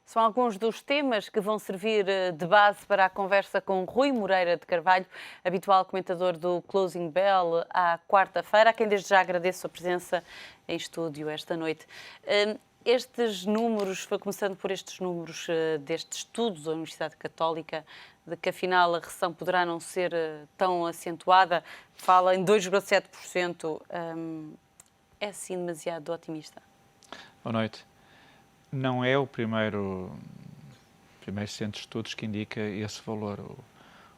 São alguns dos temas que vão servir de base para a conversa com Rui Moreira de Carvalho, habitual comentador do Closing Bell, à quarta-feira, a quem desde já agradeço a presença em estúdio esta noite. Estes números, foi começando por estes números deste estudo da Universidade Católica, de que afinal a recessão poderá não ser tão acentuada, fala em 2,7%. É assim demasiado otimista? Boa noite. Não é o primeiro centro de estudos que indica esse valor. O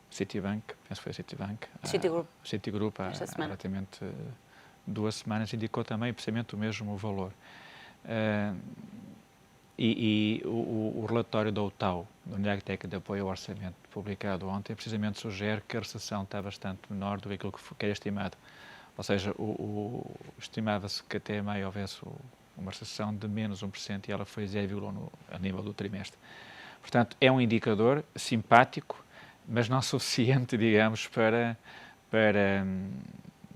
Citibank, penso que foi o Citibank, Citigroup, há relativamente 2 semanas, indicou também precisamente o mesmo valor. O relatório da UTAU, da Unidade Técnica de Apoio ao Orçamento, publicado ontem, precisamente sugere que a recessão está bastante menor do que aquilo que era estimado. Ou seja, estimava-se que até maio houvesse uma recessão de menos 1% e ela foi 0,1% a nível do trimestre. Portanto, é um indicador simpático, mas não suficiente, digamos, para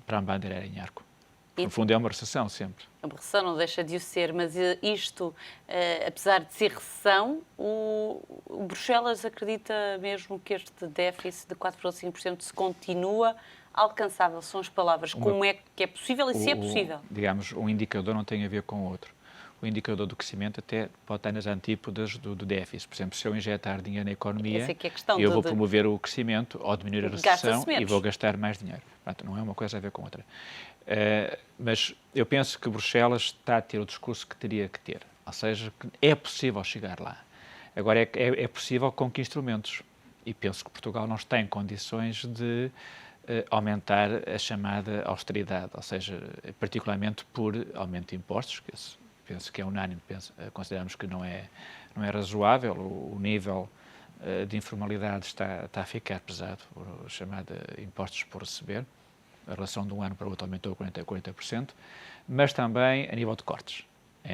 a bandeira em arco. No fundo, é uma recessão sempre. A recessão não deixa de o ser, mas isto, apesar de ser recessão, o Bruxelas acredita mesmo que este déficit de 4,5% se continua alcançável. São as palavras. Como é que é possível e se é possível? Digamos, um indicador não tem a ver com o outro. O indicador do crescimento até pode estar nas antípodas do déficit. Por exemplo, se eu injetar dinheiro na economia, eu vou promover o crescimento ou diminuir a recessão e vou gastar mais dinheiro. Portanto, não é uma coisa a ver com a outra. Mas eu penso que Bruxelas está a ter o discurso que teria que ter. Ou seja, que é possível chegar lá. Agora, é possível com que instrumentos? E penso que Portugal não está em condições de aumentar a chamada austeridade, ou seja, particularmente por aumento de impostos, que penso que é unânime, consideramos que não é razoável, o nível de informalidade está a ficar pesado, o chamado impostos por receber, a relação de um ano para o outro aumentou 40%, mas também a nível de cortes,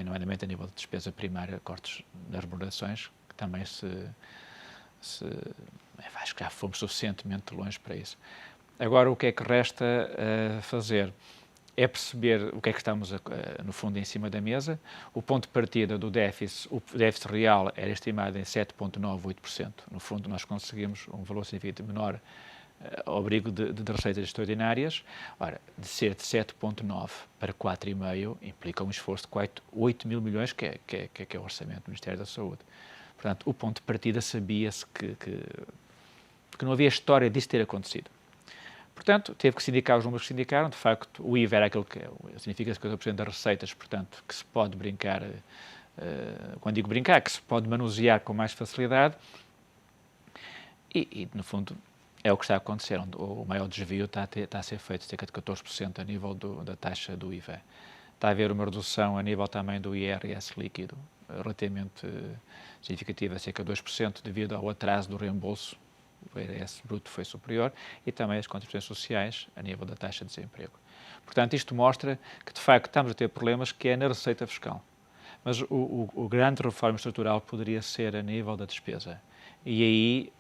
nomeadamente a nível de despesa primária, cortes nas remunerações, que também acho que já fomos suficientemente longe para isso. Agora, o que é que resta fazer? É perceber o que é que estamos, no fundo, em cima da mesa. O ponto de partida do déficit, o déficit real era estimado em 7,98%. No fundo, nós conseguimos um valor significativo menor ao abrigo de receitas extraordinárias. Ora, de ser de 7,9 para 4,5 implica um esforço de 8 mil milhões, que é o orçamento do Ministério da Saúde. Portanto, o ponto de partida sabia-se que não havia história disso ter acontecido. Portanto, teve que se indicar os números que se indicaram. De facto, o IVA era aquilo que significa 50% das receitas, portanto, que se pode brincar, quando digo brincar, que se pode manusear com mais facilidade. E no fundo, é o que está a acontecer. O maior desvio está a ser feito, cerca de 14% a nível da taxa do IVA. Está a haver uma redução a nível também do IRS líquido, relativamente significativa, cerca de 2%, devido ao atraso do reembolso. O IRS bruto foi superior e também as contribuições sociais a nível da taxa de desemprego. Portanto, isto mostra que, de facto, estamos a ter problemas que é na receita fiscal. Mas o grande reforma estrutural poderia ser a nível da despesa. E aí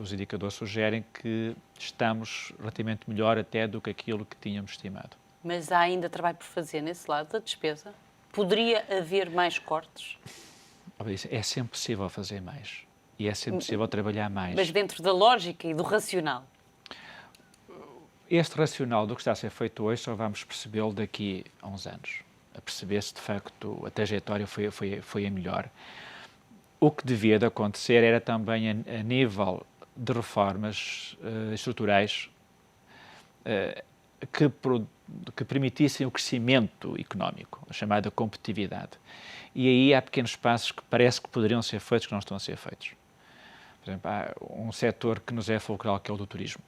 os indicadores sugerem que estamos relativamente melhor até do que aquilo que tínhamos estimado. Mas há ainda trabalho por fazer nesse lado da despesa? Poderia haver mais cortes? É sempre possível fazer mais. E é sempre possível trabalhar mais. Mas dentro da lógica e do racional? Este racional do que está a ser feito hoje só vamos percebê-lo daqui a uns anos. A perceber se, de facto, a trajetória foi a melhor. O que devia de acontecer era também, a nível de reformas estruturais, que permitissem o crescimento económico, a chamada competitividade. E aí há pequenos passos que parece que poderiam ser feitos, que não estão a ser feitos. Por exemplo, há um setor que nos é fulcral, que é o do turismo,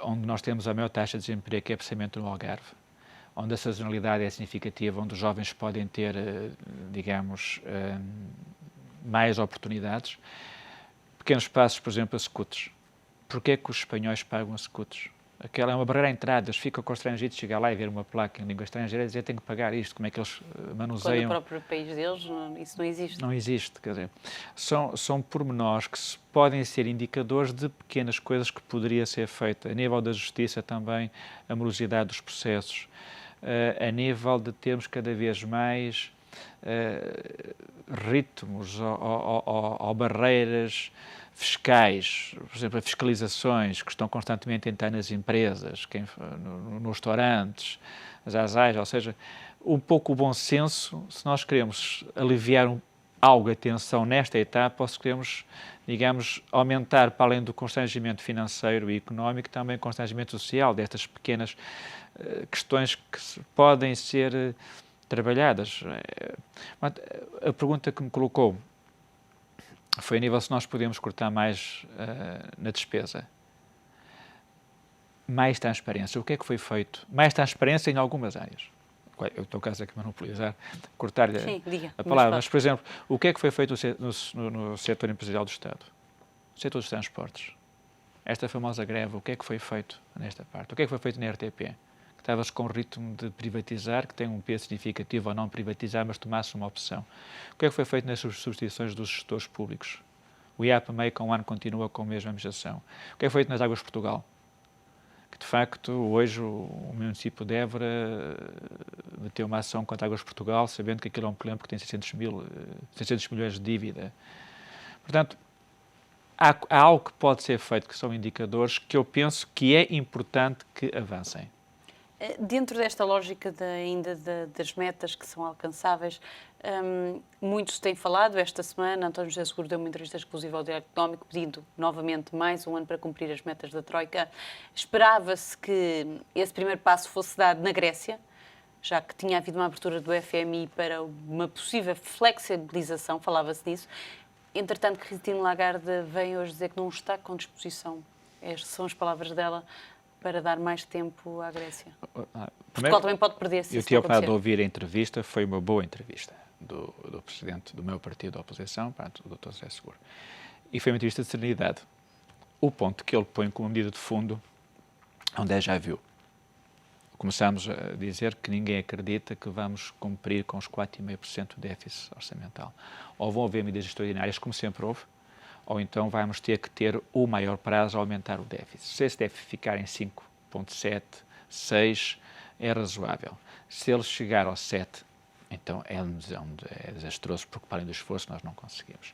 onde nós temos a maior taxa de desemprego, que é precisamente no Algarve, onde a sazonalidade é significativa, onde os jovens podem ter, digamos, mais oportunidades. Pequenos passos, por exemplo, a scooters. Porquê é que os espanhóis pagam a scooters? Aquela é uma barreira à entrada, eles ficam constrangidos de chegar lá e ver uma placa em língua estrangeira e dizer tenho que pagar isto, como é que eles manuseiam? Quando no próprio país deles isso não existe. Não existe, quer dizer, são pormenores que podem ser indicadores de pequenas coisas que poderia ser feita. A nível da justiça também, a morosidade dos processos, a nível de termos cada vez mais ritmos ou barreiras fiscais, por exemplo, fiscalizações que estão constantemente a entrar nas empresas, nos restaurantes, as ASAIs, ou seja, um pouco o bom senso, se nós queremos aliviar algo a tensão nesta etapa, ou se queremos, digamos, aumentar, para além do constrangimento financeiro e económico, também o constrangimento social, destas pequenas questões que podem ser trabalhadas. A pergunta que me colocou foi a nível se nós podemos cortar mais na despesa. Mais transparência. O que é que foi feito? Mais transparência em algumas áreas. Eu estou caso aqui monopolizar, cortar a palavra, mas, por exemplo, o que é que foi feito no setor empresarial do Estado? No setor dos transportes. Esta famosa greve, o que é que foi feito nesta parte? O que é que foi feito na RTP? Que estava-se com o ritmo de privatizar, que tem um peso significativo ou não privatizar, mas tomasse uma opção. O que é que foi feito nas substituições dos gestores públicos? O IAP meio com um ano continua com a mesma administração. O que é que foi feito nas Águas de Portugal? Que, de facto, hoje o município de Évora meteu uma ação contra Águas de Portugal, sabendo que aquilo é um cliente que tem 600 milhões de dívida. Portanto, há algo que pode ser feito, que são indicadores, que eu penso que é importante que avancem. Dentro desta lógica das metas que são alcançáveis, muitos têm falado esta semana, António José Seguro deu uma entrevista exclusiva ao Diário Económico pedindo novamente mais um ano para cumprir as metas da Troika. Esperava-se que esse primeiro passo fosse dado na Grécia, já que tinha havido uma abertura do FMI para uma possível flexibilização, falava-se disso. Entretanto, Christine Lagarde vem hoje dizer que não está com disposição, estas são as palavras dela, para dar mais tempo à Grécia. Portugal também pode perder-se. Eu tinha a oportunidade de ouvir a entrevista, foi uma boa entrevista do presidente do meu partido da oposição, o Dr. José Seguro. E foi uma entrevista de serenidade. O ponto que ele põe como medida de fundo, onde é já viu. Começamos a dizer que ninguém acredita que vamos cumprir com os 4,5% de déficit orçamental. Ou vão haver medidas extraordinárias, como sempre houve, ou então vamos ter que ter o maior prazo a aumentar o déficit. Se esse déficit ficar em 5,7, 6, é razoável. Se ele chegar ao 7, então é desastroso, porque para além do esforço nós não conseguimos.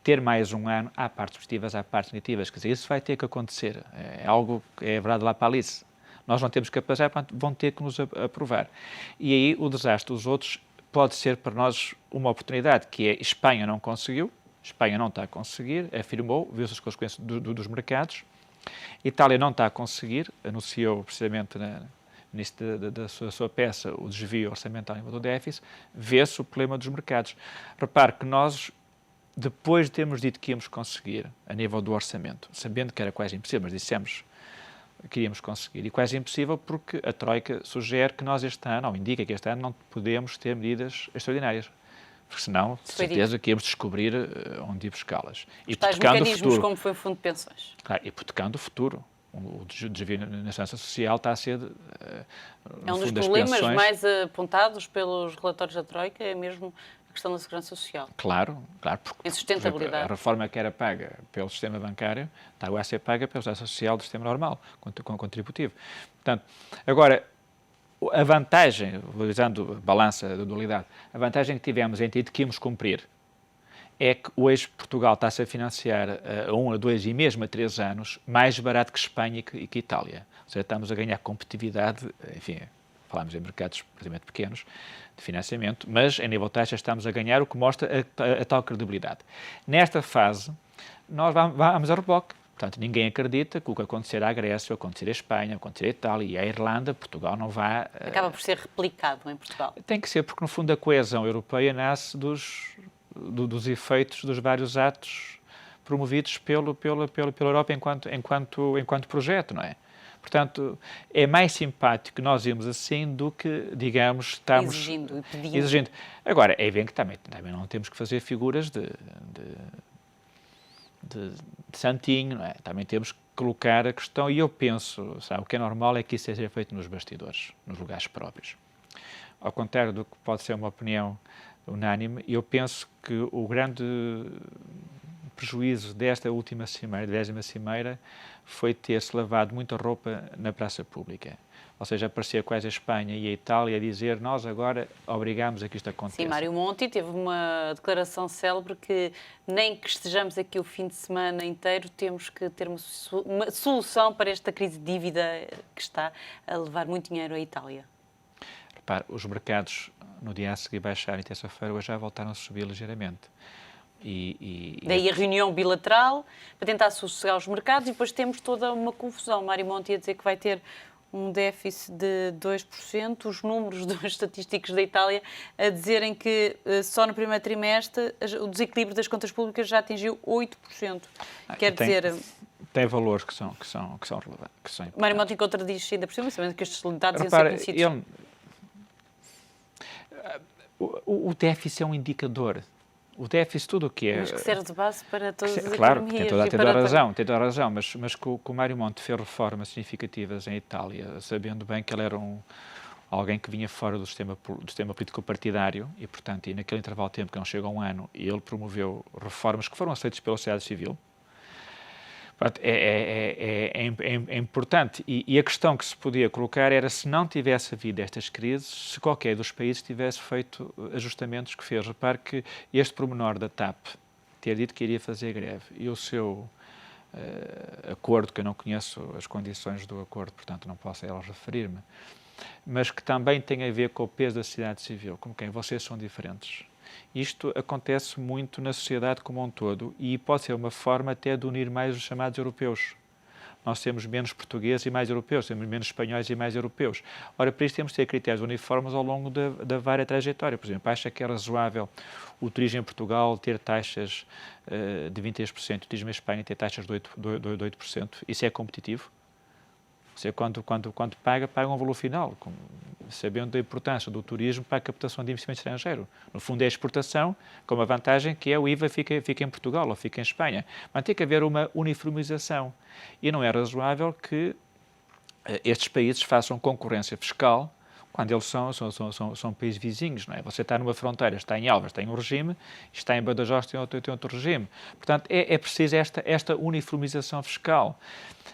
Ter mais um ano, há partes positivas, há partes negativas, quer dizer, isso vai ter que acontecer. É algo que é verdade lá para Alice. Nós não temos capacidade, portanto, vão ter que nos aprovar. E aí o desastre dos outros pode ser para nós uma oportunidade, que é Espanha não conseguiu, Espanha não está a conseguir, afirmou, viu-se as consequências dos mercados. Itália não está a conseguir, anunciou precisamente da sua peça o desvio orçamental em nível do déficit, vê-se o problema dos mercados. Repare que nós, depois de termos dito que íamos conseguir, a nível do orçamento, sabendo que era quase impossível, mas dissemos que iríamos conseguir, e quase impossível porque a Troika sugere que nós este ano, ou indica que este ano, não podemos ter medidas extraordinárias. Porque senão, de certeza, que íamos descobrir onde ir buscá-las. Os tais mecanismos, como foi o Fundo de Pensões. Claro, hipotecando o futuro. O desvio na segurança social está a ser, é um dos problemas mais apontados pelos relatórios da Troika, é mesmo a questão da segurança social. Claro, porque em sustentabilidade. A reforma que era paga pelo sistema bancário está agora a ser paga pela segurança social do sistema normal, contributivo. Portanto, agora, a vantagem, utilizando balança da dualidade, a vantagem que tivemos em ter que íamos cumprir é que hoje Portugal está-se a financiar a 1, a 2 e mesmo a 3 anos mais barato que Espanha e que Itália. Ou seja, estamos a ganhar competitividade, enfim, falamos em mercados praticamente pequenos de financiamento, mas em nível de taxa estamos a ganhar, o que mostra a tal credibilidade. Nesta fase, nós vamos a reboque. Portanto, ninguém acredita que o que acontecer à Grécia, o que acontecer à Espanha, o que acontecer à Itália e à Irlanda, Portugal não vai... Acaba por ser replicado em Portugal. Tem que ser, porque no fundo a coesão europeia nasce dos efeitos dos vários atos promovidos pela Europa enquanto projeto, não é? Portanto, é mais simpático que nós irmos assim do que, digamos, estamos... Exigindo e pedindo. Exigindo. Agora, é evidente que também não temos que fazer figuras de santinho, não é? Também temos que colocar a questão, e eu penso, sabe, o que é normal é que isso seja feito nos bastidores, nos lugares próprios. Ao contrário do que pode ser uma opinião unânime, eu penso que o grande prejuízo desta última cimeira, 10ª cimeira, foi ter-se lavado muita roupa na praça pública. Ou seja, aparecia quase a Espanha e a Itália a dizer nós agora obrigamos a que isto aconteça. Sim, Mário Monti teve uma declaração célebre que nem que estejamos aqui o fim de semana inteiro temos que ter uma solução para esta crise de dívida que está a levar muito dinheiro à Itália. Repare, os mercados no dia a seguir baixaram e terça-feira hoje já voltaram a subir ligeiramente. Daí a reunião bilateral para tentar sossegar os mercados e depois temos toda uma confusão. Mário Monti ia dizer que vai ter um déficit de 2%, os números dos estatísticos da Itália a dizerem que só no primeiro trimestre o desequilíbrio das contas públicas já atingiu 8%. Quer dizer... Tem valores que são relevantes. Mário Monti contradiz-se ainda por cima, sabendo que estes dados iam ser conhecidos. O déficit é um indicador. O déficit, tudo o que é... Mas que serve de base para todas as claro, economias. Claro, tem toda a razão, mas que o Mário Monti fez reformas significativas em Itália, sabendo bem que ele era alguém que vinha fora do sistema político partidário e, portanto, naquele intervalo de tempo, que não chega a um ano, ele promoveu reformas que foram aceitas pela sociedade civil. É importante. E a questão que se podia colocar era se não tivesse havido estas crises, se qualquer dos países tivesse feito ajustamentos que fez. Repare que este pormenor da TAP ter dito que iria fazer greve e o seu acordo, que eu não conheço as condições do acordo, portanto não posso a elas referir-me, mas que também tem a ver com o peso da sociedade civil, como quem vocês são diferentes. Isto acontece muito na sociedade como um todo e pode ser uma forma até de unir mais os chamados europeus. Nós temos menos portugueses e mais europeus, temos menos espanhóis e mais europeus. Ora, para isso temos de ter critérios uniformes ao longo da vária trajetória. Por exemplo, acha que é razoável o turismo em Portugal ter taxas de 23%, o turismo em Espanha ter taxas de 8%? Isso é competitivo? Você, quando paga um valor final, sabendo da importância do turismo para a captação de investimento estrangeiro. No fundo é a exportação, com uma vantagem que é o IVA fica em Portugal ou fica em Espanha. Mas tem que haver uma uniformização. E não é razoável que estes países façam concorrência fiscal quando eles são países vizinhos, não é? Você está numa fronteira, está em Elvas, tem um regime, está em Badajoz, tem outro regime. Portanto, é preciso esta uniformização fiscal.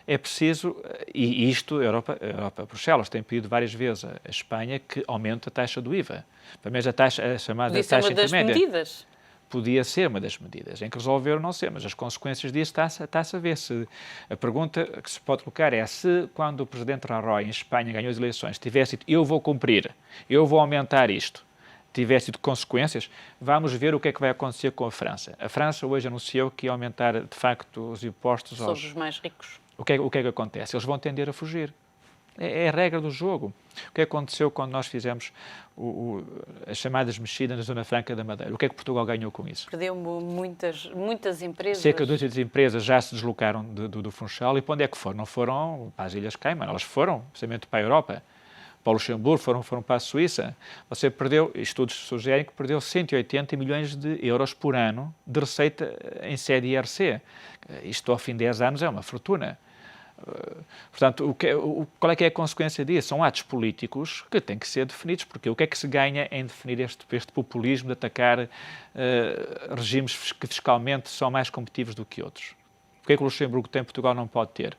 É preciso, e isto, a Europa, Bruxelas, tem pedido várias vezes a Espanha que aumente a taxa do IVA. Pelo menos a chamada taxa intermédia. Medidas. Podia ser uma das medidas, em que resolveram não ser, mas as consequências disso está-se a ver. A pergunta que se pode colocar é se, quando o presidente Rajoy, em Espanha, ganhou as eleições, tivesse dito, eu vou cumprir, eu vou aumentar isto, tivesse tido consequências, vamos ver o que é que vai acontecer com a França. A França hoje anunciou que ia aumentar, de facto, os impostos sobre os mais ricos. O que é que acontece? Eles vão tender a fugir. É a regra do jogo. O que aconteceu quando nós fizemos as chamadas mexidas na Zona Franca da Madeira? O que é que Portugal ganhou com isso? Perdeu muitas empresas. Cerca de 200 empresas já se deslocaram do Funchal e para onde é que foram? Não foram para as Ilhas Cayman, elas foram, precisamente, para a Europa. Para o Luxemburgo, foram para a Suíça. Você perdeu, estudos sugerem que perdeu 180 milhões de euros por ano de receita em sede IRC. Isto, ao fim de 10 anos, é uma fortuna. Portanto, qual é que é a consequência disso? São atos políticos que têm que ser definidos, porque o que é que se ganha em definir este populismo de atacar regimes que fiscalmente são mais competitivos do que outros? O que é que o Luxemburgo tem, Portugal não pode ter?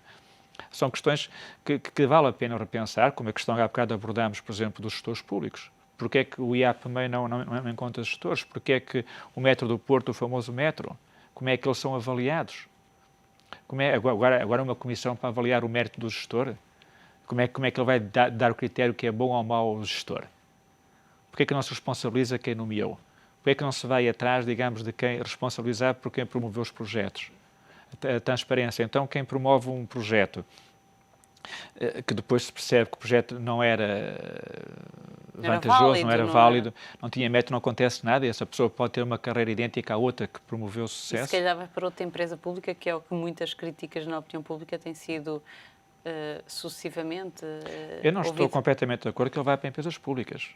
São questões que vale a pena repensar, como a questão que há bocado abordámos, por exemplo, dos gestores públicos. Porquê é que o IAPMEI não encontra gestores? Porquê é que o metro do Porto, o famoso metro, como é que eles são avaliados? Agora uma comissão para avaliar o mérito do gestor? Como é que ele vai dar o critério que é bom ou mau ao gestor? Porquê é que não se responsabiliza quem nomeou? Porquê é que não se vai atrás, digamos, de quem responsabilizar por quem promoveu os projetos? A transparência. Então, quem promove um projeto que depois se percebe que o projeto não era vantajoso, não era válido, não tinha método, não acontece nada, e essa pessoa pode ter uma carreira idêntica à outra que promoveu o sucesso. E se calhar vai para outra empresa pública, que é o que muitas críticas na opinião pública têm sido sucessivamente Eu não estou completamente de acordo que ele vai para empresas públicas.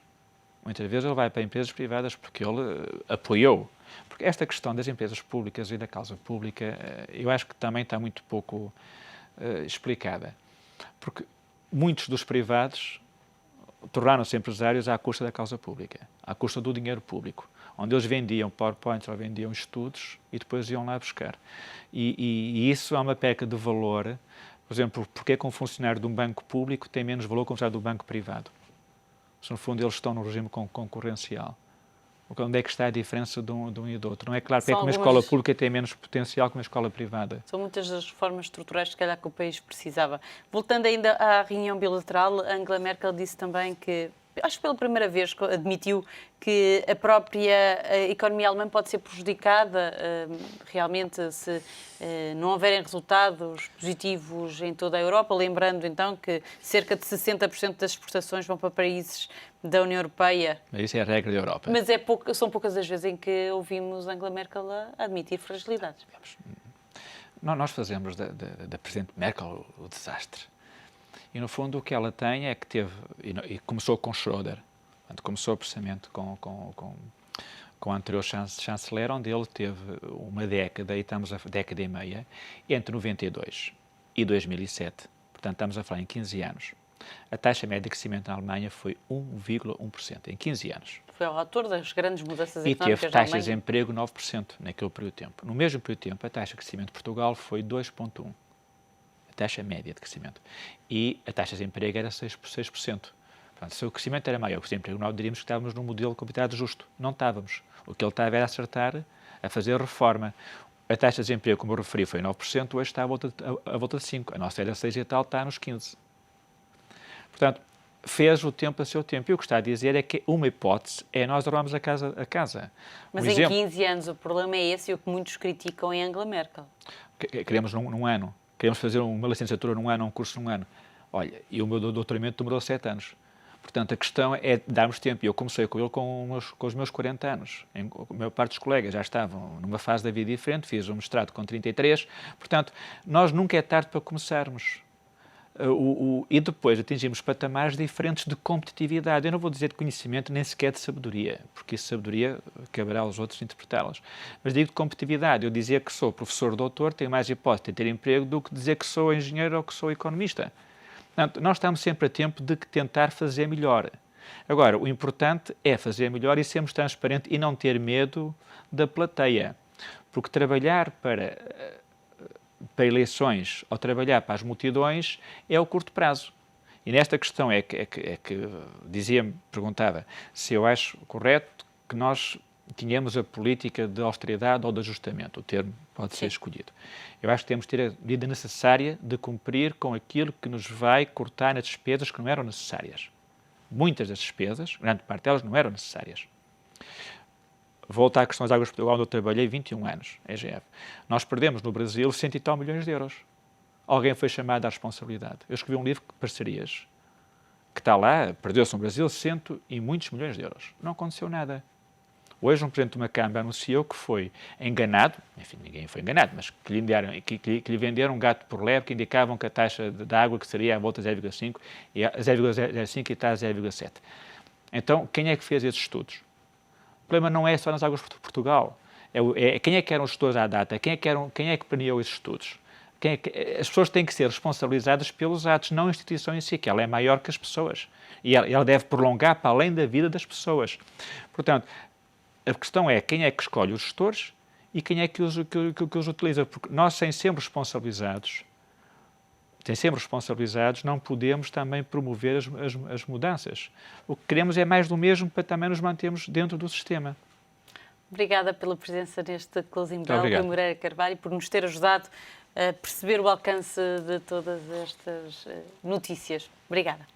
Muitas vezes ele vai para empresas privadas porque ele apoiou. Porque esta questão das empresas públicas e da causa pública, eu acho que também está muito pouco explicada. Porque muitos dos privados tornaram-se empresários à custa da causa pública, à custa do dinheiro público, onde eles vendiam PowerPoints ou vendiam estudos e depois iam lá buscar. E isso é uma perca de valor Por exemplo, porque é que um funcionário de um banco público tem menos valor que um funcionário de um banco privado? Se, no fundo, eles estão no regime concorrencial. Onde é que está a diferença de um e do outro? Não é claro porque é que uma escola pública tem menos potencial que uma escola privada. São muitas das reformas estruturais, se calhar, que o país precisava. Voltando ainda à reunião bilateral, Angela Merkel disse também que, acho que pela primeira vez, admitiu que a própria economia alemã pode ser prejudicada realmente se não houverem resultados positivos em toda a Europa, lembrando então que cerca de 60% das exportações vão para países da União Europeia. Isso é a regra da Europa. Mas são poucas as vezes em que ouvimos Angela Merkel a admitir fragilidades. Nós fazemos da Presidente Merkel o desastre. E, no fundo, o que ela tem é que teve, e começou com Schröder, começou precisamente com o anterior chanceler, onde ele teve uma década, e estamos a década e meia, entre 92 e 2007. Portanto, estamos a falar em 15 anos. A taxa média de crescimento na Alemanha foi 1,1% em 15 anos. Foi o autor das grandes mudanças económicas. E teve taxas de emprego 9% naquele período de tempo. No mesmo período de tempo, a taxa de crescimento de Portugal foi 2,1%. A taxa média de crescimento. E a taxa de emprego era 6%. Portanto, se o crescimento era maior que o desemprego, nós diríamos que estávamos num modelo de competitividade justo. Não estávamos. O que ele estava era a acertar, a fazer reforma. A taxa de desemprego, como eu referi, foi 9%, hoje está à volta de 5%. A nossa era 6% e tal, está nos 15%. Portanto, fez o tempo a seu tempo. E o que está a dizer é que uma hipótese é nós arrumarmos a casa. Mas em 15 anos o problema é esse e o que muitos criticam em Angela Merkel. Queremos num ano. Queremos fazer uma licenciatura num ano, um curso num ano. Olha, e o meu doutoramento demorou 7 anos. Portanto, a questão é darmos tempo. E eu comecei com ele com os meus 40 anos. A maior parte dos colegas já estavam numa fase da vida diferente. Fiz um mestrado com 33. Portanto, nós nunca é tarde para começarmos. E depois atingimos patamares diferentes de competitividade. Eu não vou dizer de conhecimento, nem sequer de sabedoria, porque isso sabedoria caberá aos outros interpretá-las. Mas digo de competitividade. Eu dizer que sou professor doutor, tenho mais hipótese de ter emprego do que dizer que sou engenheiro ou que sou economista. Portanto, nós estamos sempre a tempo de tentar fazer melhor. Agora, o importante é fazer melhor e sermos transparentes e não ter medo da plateia. Porque trabalhar para eleições ou trabalhar para as multidões é o curto prazo. E nesta questão é que perguntava se eu acho correto que nós tínhamos a política de austeridade ou de ajustamento. O termo pode ser escolhido. Eu acho que temos de ter a medida necessária de cumprir com aquilo que nos vai cortar nas despesas que não eram necessárias. Muitas das despesas, grande parte delas, não eram necessárias. Volto à questão das Águas de Portugal, onde eu trabalhei 21 anos, EGF. Nós perdemos no Brasil 100 e tal milhões de euros. Alguém foi chamado à responsabilidade. Eu escrevi um livro de parcerias, que está lá, perdeu-se no Brasil 100 e muitos milhões de euros. Não aconteceu nada. Hoje um presidente de uma Câmara anunciou que foi enganado, enfim, ninguém foi enganado, mas que lhe venderam um gato por lebre, que indicavam que a taxa da água que seria à volta de 0,5 e a 0,05 e está a 0,7. Então, quem é que fez esses estudos? O problema não é só nas Águas de Portugal. Quem é que eram os gestores à data? Quem é que planeou esses estudos? As pessoas têm que ser responsabilizadas pelos atos, não a instituição em si, que ela é maior que as pessoas. E ela deve prolongar para além da vida das pessoas. Portanto, a questão é quem é que escolhe os gestores e quem é que os utiliza. Porque nós, sem sermos responsabilizados, não podemos também promover as mudanças. O que queremos é mais do mesmo para também nos mantermos dentro do sistema. Obrigada pela presença neste Closing Bell, Rui Moreira Carvalho, e por nos ter ajudado a perceber o alcance de todas estas notícias. Obrigada.